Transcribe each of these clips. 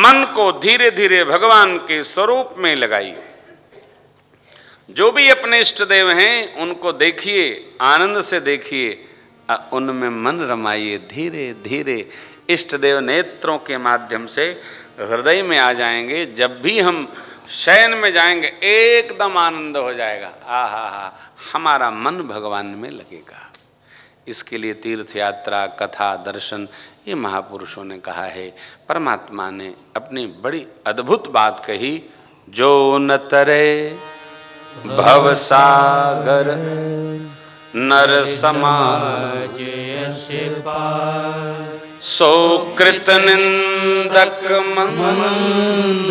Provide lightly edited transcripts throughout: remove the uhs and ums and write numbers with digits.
मन को धीरे धीरे भगवान के स्वरूप में लगाइए। जो भी अपने इष्ट देव हैं उनको देखिए, आनंद से देखिए, उनमें मन रमाइए। धीरे धीरे इष्ट देव नेत्रों के माध्यम से हृदय में आ जाएंगे। जब भी हम शयन में जाएंगे एकदम आनंद हो जाएगा। आहा, हमारा मन भगवान में लगेगा। इसके लिए तीर्थ यात्रा, कथा, दर्शन, ये महापुरुषों ने कहा है। परमात्मा ने अपनी बड़ी अद्भुत बात कही, जो न तरे भव सागर नर समाज सो कृत निंदक मंदमति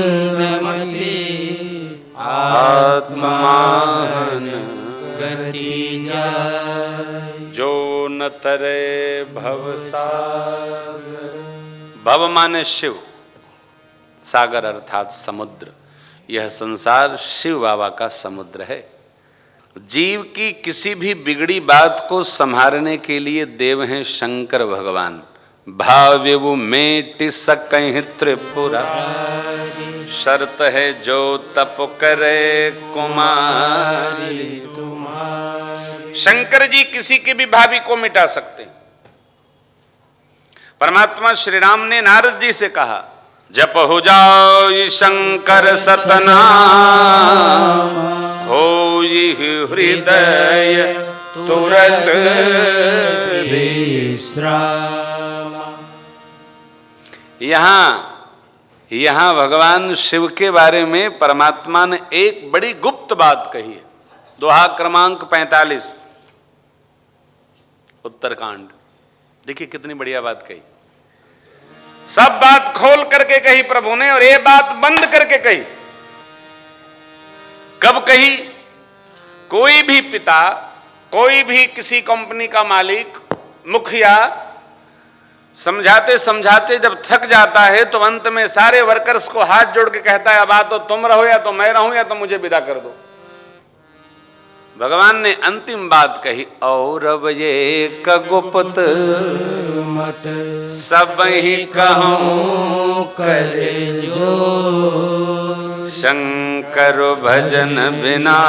आत्मान गति जाय। जो न तरे भव सागर, भव माने शिव, सागर अर्थात समुद्र। यह संसार शिव बाबा का समुद्र है। जीव की किसी भी बिगड़ी बात को संभालने के लिए देव हैं शंकर भगवान। भाव्यवु मेटि सकहि त्रिपुरा, शर्त है जो तप करे कुमारी। शंकर जी किसी के भी भावी को मिटा सकते हैं। परमात्मा श्री राम ने नारद जी से कहा, जप हो जाओ शंकर सतनाम, हो हृदय तुरत विश्राम। यहाँ भगवान शिव के बारे में परमात्मा ने एक बड़ी गुप्त बात कही है। दोहा क्रमांक 45 उत्तरकांड। देखिए कितनी बढ़िया बात कही। सब बात खोल करके कही प्रभु ने, और ये बात बंद करके कही। कब कही? कोई भी पिता, कोई भी किसी कंपनी का मालिक, मुखिया समझाते समझाते जब थक जाता है तो अंत में सारे वर्कर्स को हाथ जोड़ के कहता है, अब आ तो तुम रहो या तो मैं रहूं या तो मुझे विदा कर दो। भगवान ने अंतिम बात कही, और अब ये गुप्त मत सब ही कहूं करे जो, शंकर भजन बिना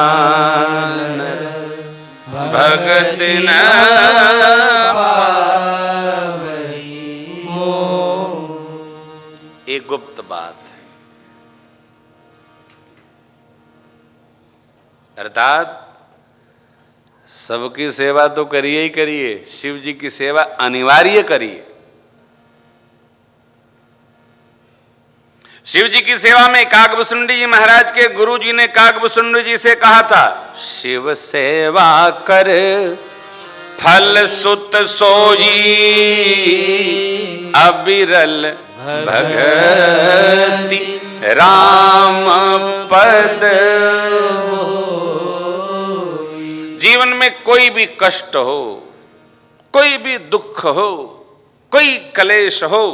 भगति न पावई मोह। एक गुप्त बात है, अर्थात सबकी सेवा तो करिए ही करिए, शिव जी की सेवा अनिवार्य करिए। शिव जी की सेवा में काकभूषुंडी जी महाराज के गुरु जी ने काकभूषुंडी जी से कहा था, शिव सेवा कर फल सुत सोई, अबिरल भगति राम पद। जीवन में कोई भी कष्ट हो, कोई भी दुख हो, कोई क्लेश हो,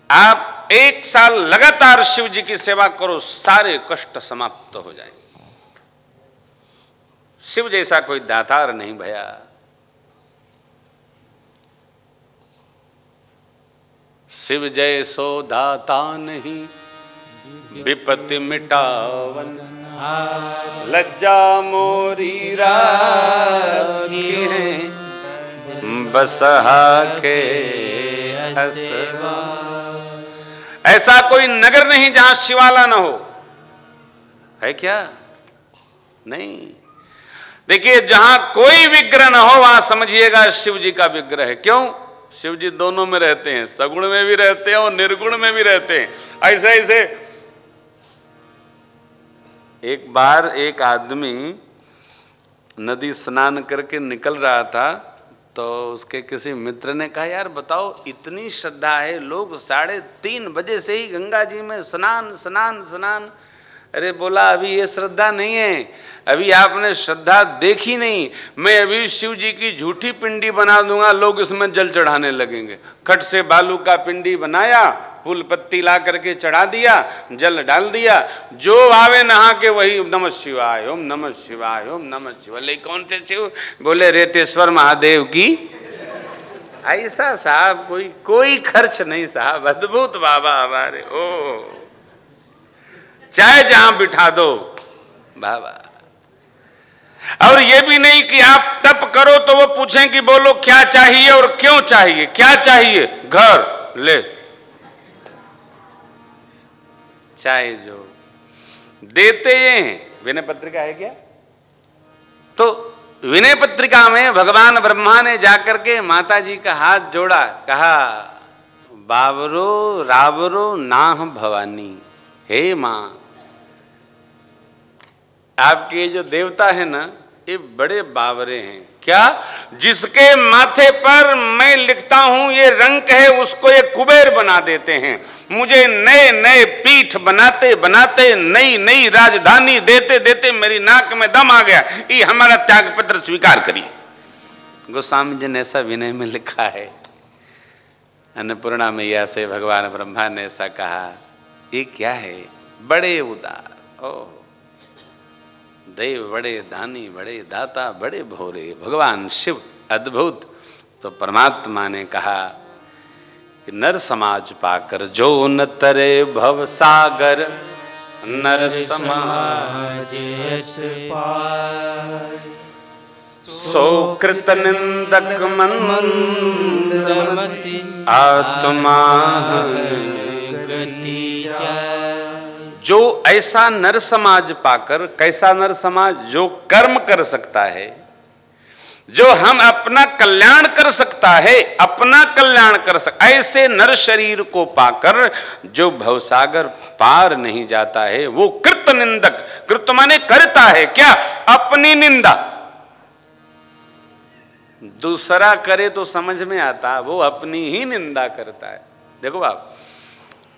आप 1 साल लगातार शिव जी की सेवा करो, सारे कष्ट समाप्त हो जाएंगे। शिव जैसा कोई दातार नहीं भया। शिव जैसो दाता नहीं, विपत्ति मिटावन, लज्जा मोरी राखी है, बसहा के हसवा। ऐसा कोई नगर नहीं जहां शिवाला ना हो, है क्या? नहीं। देखिए, जहां कोई विग्रह ना हो वहां समझिएगा शिव जी का विग्रह है। क्यों? शिव जी दोनों में रहते हैं, सगुण में भी रहते हैं और निर्गुण में भी रहते हैं। ऐसे ऐसे एक बार एक आदमी नदी स्नान करके निकल रहा था, तो उसके किसी मित्र ने कहा, यार बताओ, इतनी श्रद्धा है, लोग 3:30 बजे से ही गंगा जी में स्नान स्नान स्नान। अरे बोला, अभी ये श्रद्धा नहीं है, अभी आपने श्रद्धा देखी नहीं। मैं अभी शिव जी की झूठी पिंडी बना दूंगा, लोग इसमें जल चढ़ाने लगेंगे। खट से बालू का पिंडी बनाया, फूल पत्ती ला करके चढ़ा दिया, जल डाल दिया, जो आवे नहा के वही नमः शिवाय, ओम नमः शिवाय, ओम नमः शिवाय। कौन से शिव? बोले रेतेश्वर महादेव की। ऐसा साहब कोई खर्च नहीं साहब, अद्भुत बाबा हमारे। ओ चाहे जहां बिठा दो बाबा। और ये भी नहीं कि आप तप करो तो वो पूछें कि बोलो क्या चाहिए और क्यों चाहिए। क्या चाहिए? घर ले, चाहे जो देते ये हैं। विनय पत्रिका है क्या? तो विनय पत्रिका में भगवान ब्रह्मा ने जाकर के माता जी का हाथ जोड़ा, कहा बावरो रावरो नाह भवानी, हे मां आपके ये जो देवता है ना ये बड़े बावरे हैं। क्या? जिसके माथे पर मैं लिखता हूं ये रंक है उसको ये कुबेर बना देते हैं। मुझे नए नए पीठ बनाते बनाते नई नई राजधानी देते देते मेरी नाक में दम आ गया। ये हमारा त्याग पत्र स्वीकार करिए। गोस्वामी जी ने ऐसा विनय में लिखा है। अन्नपूर्णा मैया से भगवान ब्रह्मा ने ऐसा कहा, ये क्या है? बड़े उदार, ओह देव बड़े दानी, बड़े दाता, बड़े भोरे, भगवान शिव अद्भुत। तो परमात्मा ने कहा कि नर समाज पाकर जो न तरे भव सागर, नर समाज सो कृत निंदक मंदमति, आत्मा गति जो ऐसा नर समाज पाकर, कैसा नर समाज? जो कर्म कर सकता है, जो हम अपना कल्याण कर सकता है, अपना कल्याण कर सकता, ऐसे नर शरीर को पाकर जो भवसागर पार नहीं जाता है वो कृत निंदक। कृत माने करता है क्या? अपनी निंदा। दूसरा करे तो समझ में आता, वो अपनी ही निंदा करता है। देखो बाप,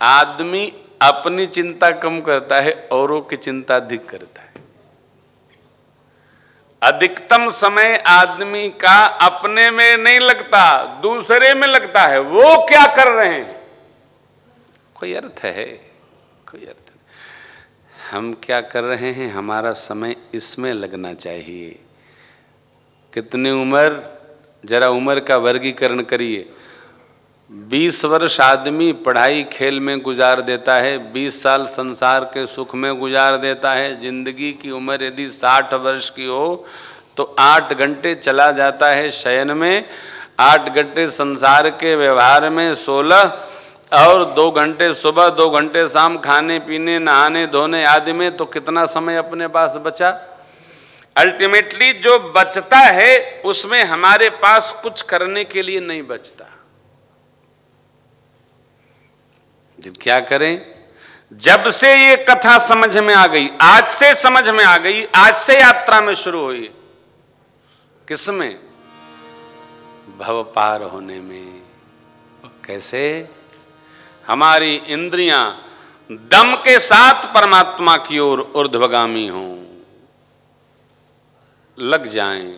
आदमी अपनी चिंता कम करता है, औरों की चिंता अधिक करता है। अधिकतम समय आदमी का अपने में नहीं लगता, दूसरे में लगता है। वो क्या कर रहे हैं, कोई अर्थ है? कोई अर्थ नहीं। हम क्या कर रहे हैं, हमारा समय इसमें लगना चाहिए। कितनी उम्र, जरा उम्र का वर्गीकरण करिए। 20 वर्ष आदमी पढ़ाई खेल में गुजार देता है, 20 साल संसार के सुख में गुजार देता है। जिंदगी की उम्र यदि 60 वर्ष की हो तो 8 घंटे चला जाता है शयन में, 8 घंटे संसार के व्यवहार में, 16 और 2 घंटे सुबह, 2 घंटे शाम खाने पीने नहाने धोने आदि में। तो कितना समय अपने पास बचा? अल्टीमेटली जो बचता है उसमें हमारे पास कुछ करने के लिए नहीं बचता। क्या करें? जब से ये कथा समझ में आ गई, आज से समझ में आ गई, आज से यात्रा में शुरू हुई। किसमें? भव पार होने में। कैसे? हमारी इंद्रियां दम के साथ परमात्मा की ओर ऊर्ध्वगामी हों, लग जाएं,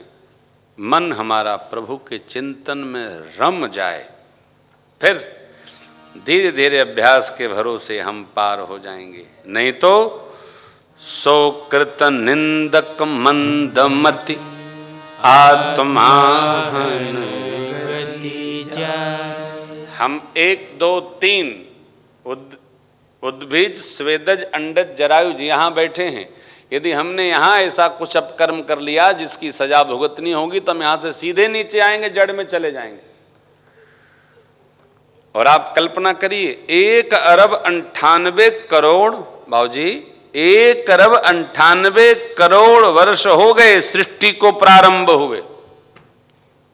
मन हमारा प्रभु के चिंतन में रम जाए, फिर धीरे धीरे अभ्यास के भरोसे हम पार हो जाएंगे। नहीं तो सो कृत निंदक मंदमति, आत्मा गति जाय। हम 1 2 3 उद्भिज स्वेदज अंडज जरायुज यहां बैठे हैं। यदि हमने यहां ऐसा कुछ अपकर्म कर लिया जिसकी सजा भुगतनी होगी तो हम यहां से सीधे नीचे आएंगे, जड़ में चले जाएंगे। और आप कल्पना करिए 1 अरब 98 करोड़, बाबूजी 1 अरब 98 करोड़ वर्ष हो गए सृष्टि को प्रारंभ हुए।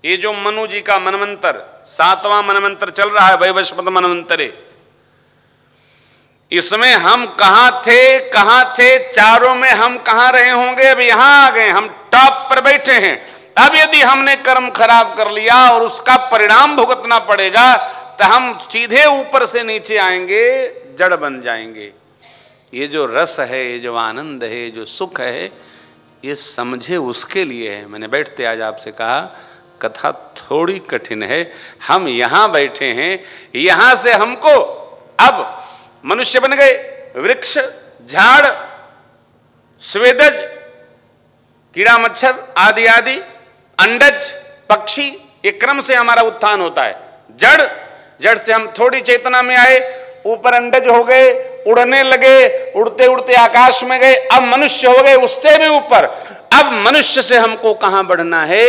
ये जो मनु जी का मनवंतर 7वां मनवंतर चल रहा है, वैवस्वत मनवंतरे, इसमें हम कहां थे? चारों में हम कहां रहे होंगे? अब यहां आ गए, हम टॉप पर बैठे हैं। अब यदि हमने कर्म खराब कर लिया और उसका परिणाम भुगतना पड़ेगा तो हम सीधे ऊपर से नीचे आएंगे, जड़ बन जाएंगे। ये जो रस है, ये जो आनंद है, ये जो सुख है, ये समझे उसके लिए है। मैंने बैठते आज आपसे कहा कथा थोड़ी कठिन है। हम यहां बैठे हैं, यहां से हमको अब मनुष्य बन गए, वृक्ष, झाड़, स्वेदज, कीड़ा मच्छर आदि आदि, अंडज, पक्षी, ये क्रम से हमारा उत्थान होता है। जड़, जड़ से हम थोड़ी चेतना में आए, ऊपर अंडज हो गए, उड़ने लगे, उड़ते उड़ते आकाश में गए, अब मनुष्य हो गए, उससे भी ऊपर। अब मनुष्य से हमको कहां बढ़ना है?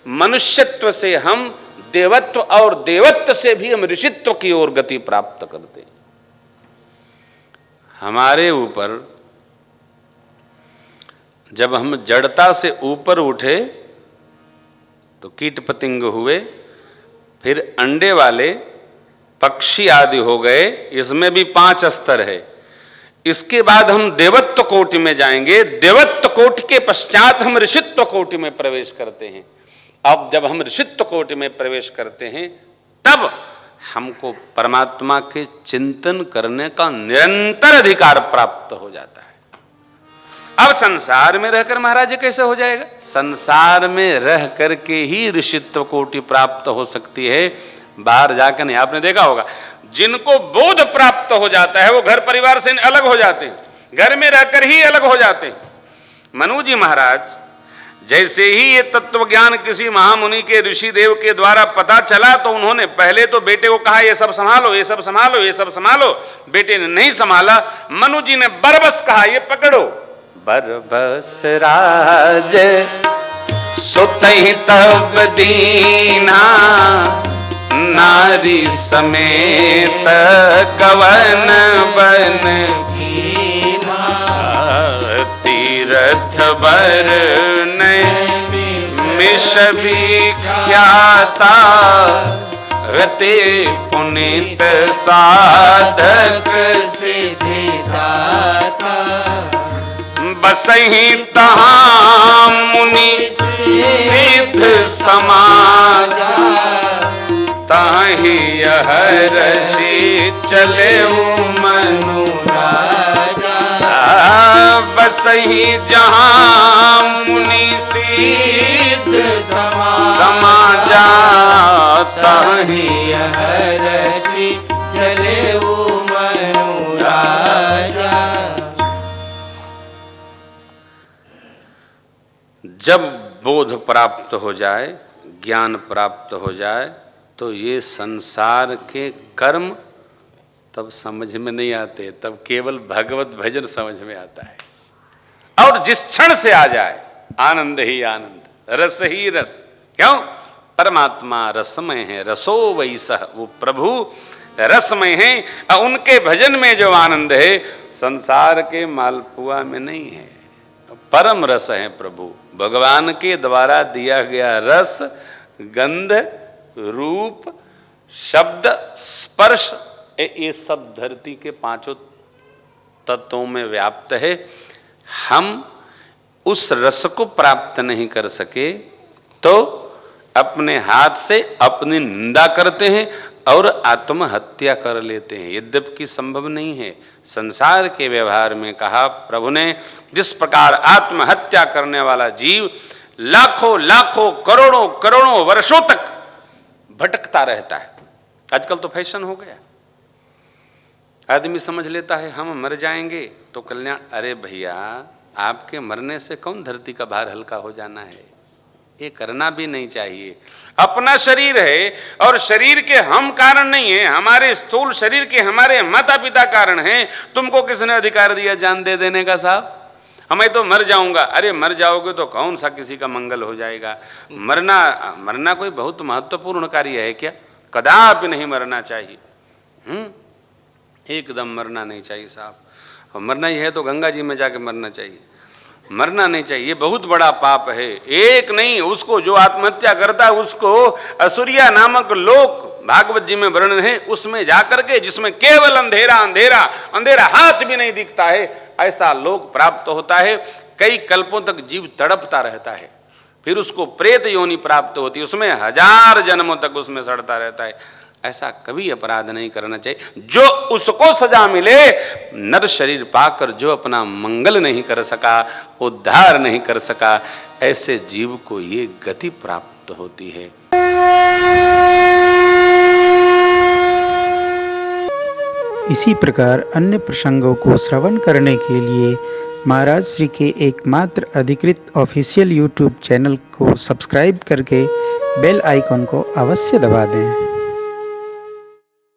मनुष्यत्व से हम देवत्व, और देवत्व से भी हम ऋषित्व की ओर गति प्राप्त करते। हमारे ऊपर जब हम जड़ता से ऊपर उठे तो कीट पतंग हुए, फिर अंडे वाले पक्षी आदि हो गए, इसमें भी 5 स्तर है। इसके बाद हम देवत्व कोटि में जाएंगे, देवत्व कोटि के पश्चात हम ऋषित्व कोटि में प्रवेश करते हैं। अब जब हम ऋषित्व कोटि में प्रवेश करते हैं तब हमको परमात्मा के चिंतन करने का निरंतर अधिकार प्राप्त हो जाता है। अब संसार में रहकर महाराज कैसे हो जाएगा? संसार में रह करके ही ऋषित्व कोटि प्राप्त हो सकती है, बाहर जाकर नहीं। आपने देखा होगा जिनको बोध प्राप्त हो जाता है वो घर परिवार से अलग हो जाते हैं, घर में रहकर ही अलग हो जाते हैं। मनु जी महाराज जैसे ही ये तत्व ज्ञान किसी महामुनि के ऋषि देव के द्वारा पता चला तो उन्होंने पहले तो बेटे को कहा ये सब संभालो, ये सब संभालो, ये सब संभालो। बेटे ने नहीं संभाला, मनु जी ने बरबस कहा ये पकड़ो। बरबस राज सुतहि तब दीना, नारी समेत कवन बन कीना। तीरथ बर मिष भी ख्याता, ते पुनीत साधक सिद्धिदाता। बसहि तहाँ मुनि सिद्ध समाजा, ताहि यह ऋषि चले मनु राजा। बसहि जहाँ मुनि सिद्ध समाजा, ताहि यह ऋषि चले मनु राजा। जब बोध प्राप्त हो जाए, ज्ञान प्राप्त हो जाए तो ये संसार के कर्म तब समझ में नहीं आते, तब केवल भगवत भजन समझ में आता है। और जिस क्षण से आ जाए आनंद ही आनंद, रस ही रस। क्यों? परमात्मा रसमय है, रसो वैसह, वो प्रभु रसमय है। उनके भजन में जो आनंद है संसार के मालपुआ में नहीं है। परम रस है प्रभु, भगवान के द्वारा दिया गया रस, गंध, रूप, शब्द, स्पर्श, ये सब धरती के 5 तत्वों में व्याप्त है। हम उस रस को प्राप्त नहीं कर सके तो अपने हाथ से अपनी निंदा करते हैं और आत्महत्या कर लेते हैं, यद्यपि संभव नहीं है। संसार के व्यवहार में कहा प्रभु ने, जिस प्रकार आत्महत्या करने वाला जीव लाखों लाखों करोड़ों करोड़ों वर्षों तक भटकता रहता है। आजकल तो फैशन हो गया, आदमी समझ लेता है हम मर जाएंगे तो कल्याण। अरे भैया, आपके मरने से कौन धरती का भार हल्का हो जाना है? ये करना भी नहीं चाहिए। अपना शरीर है और शरीर के हम कारण नहीं है, हमारे स्थूल शरीर के हमारे माता पिता कारण हैं। तुमको किसने अधिकार दिया जान दे देने का? साहब हमें तो मर जाऊंगा। अरे मर जाओगे तो कौन सा किसी का मंगल हो जाएगा? मरना कोई बहुत महत्वपूर्ण कार्य है क्या? कदापि नहीं मरना चाहिए। एकदम मरना नहीं चाहिए साहब। और मरना ही है तो गंगा जी में जाके मरना चाहिए, मरना नहीं चाहिए। ये बहुत बड़ा पाप है। एक नहीं, उसको जो आत्महत्या करता है उसको असुरिया नामक लोक भागवत जी में वर्णन है, उसमें जाकर के जिसमें केवल अंधेरा अंधेरा अंधेरा, हाथ भी नहीं दिखता है, ऐसा लोक प्राप्त होता है। कई कल्पों तक जीव तड़पता रहता है, फिर उसको प्रेत योनि प्राप्त होती है, उसमें 1000 जन्मों तक उसमें सड़ता रहता है। ऐसा कभी अपराध नहीं करना चाहिए। जो उसको सजा मिले, नर शरीर पाकर जो अपना मंगल नहीं कर सका, उद्धार नहीं कर सका, ऐसे जीव को ये गति प्राप्त होती है। इसी प्रकार अन्य प्रसंगों को श्रवण करने के लिए महाराज श्री के एकमात्र अधिकृत ऑफिशियल यूट्यूब चैनल को सब्सक्राइब करके बेल आइकन को अवश्य दबा दें।